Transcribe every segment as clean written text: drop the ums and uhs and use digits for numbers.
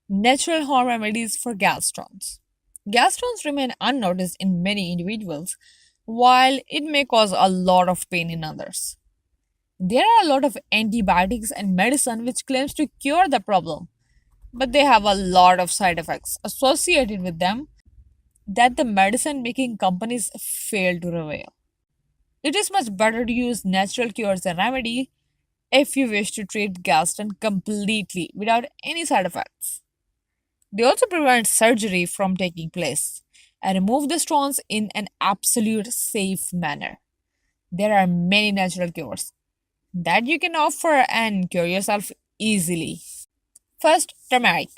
Natural home remedies for gallstones. Gallstones remain unnoticed in many individuals, while it may cause a lot of pain in others. There are a lot of antibiotics and medicine which claims to cure the problem, but they have a lot of side effects associated with them that the medicine making companies fail to reveal. It is much better to use natural cures and remedy if you wish to treat gallstone completely without any side effects. They also prevent surgery from taking place and remove the stones in an absolute safe manner. There are many natural cures that you can offer and cure yourself easily. First, turmeric.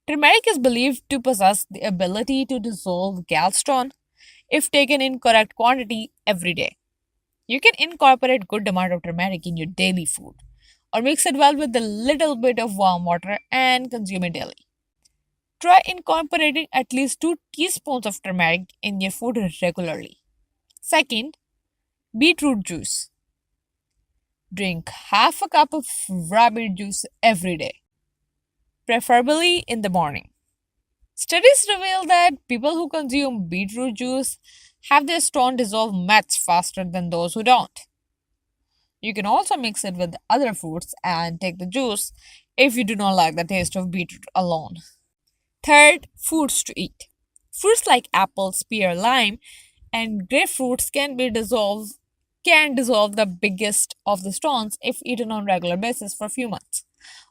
Turmeric is believed to possess the ability to dissolve gallstone if taken in correct quantity every day. You can incorporate good amount of turmeric in your daily food or mix it well with a little bit of warm water and consume it daily. Try incorporating at least 2 teaspoons of turmeric in your food regularly. Second, beetroot juice. Drink half a cup of rabbit juice every day, preferably in the morning. Studies reveal that people who consume beetroot juice have their stone dissolve much faster than those who don't. You can also mix it with other fruits and take the juice if you do not like the taste of beetroot alone. Third, foods to eat. Fruits like apples, pear, lime, and grapefruits can dissolve the biggest of the stones if eaten on regular basis for a few months.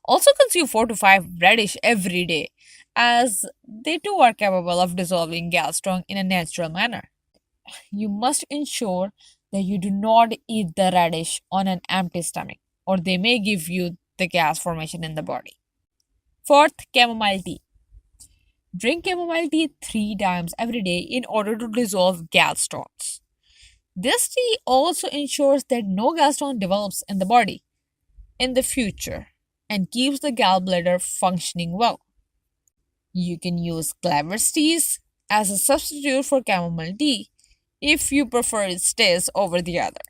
Also consume 4 to 5 radish every day as they too are capable of dissolving gallstone in a natural manner. You must ensure that you do not eat the radish on an empty stomach or they may give you the gas formation in the body. Fourth, chamomile tea. Drink chamomile tea 3 times every day in order to dissolve gallstones. This tea also ensures that no gallstone develops in the body in the future and keeps the gallbladder functioning well. You can use clavis teas as a substitute for chamomile tea if you prefer its taste over the other.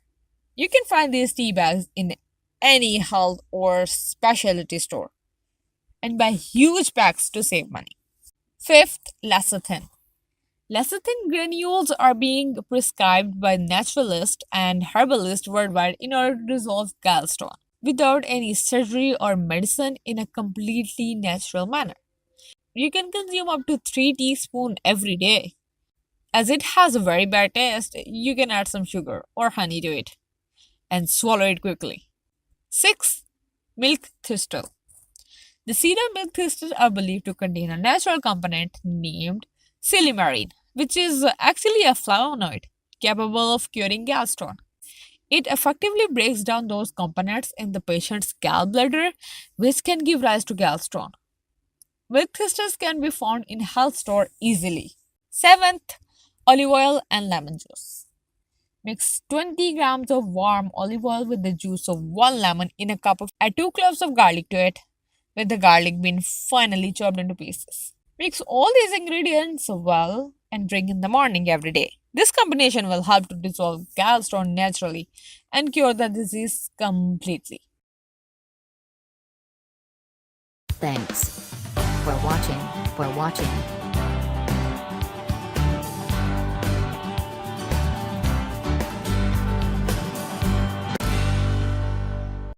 You can find these tea bags in any health or specialty store and buy huge packs to save money. Fifth, lecithin. Lecithin granules are being prescribed by naturalists and herbalists worldwide in order to dissolve gallstone without any surgery or medicine in a completely natural manner. You can consume up to 3 teaspoons every day. As it has a very bad taste, you can add some sugar or honey to it and swallow it quickly. 6. Milk thistle. The seed of milk thistle are believed to contain a natural component named silymarin, which is actually a flavonoid capable of curing gallstone. It effectively breaks down those components in the patient's gallbladder, which can give rise to gallstone. Milk thistles can be found in health store easily. Seventh, olive oil and lemon juice. Mix 20 grams of warm olive oil with the juice of 1 lemon in a cup of add 2 cloves of garlic to it, with the garlic being finely chopped into pieces. Mix all these ingredients well and drink in the morning every day. This combination will help to dissolve gallstone naturally and cure the disease completely. Thanks for watching.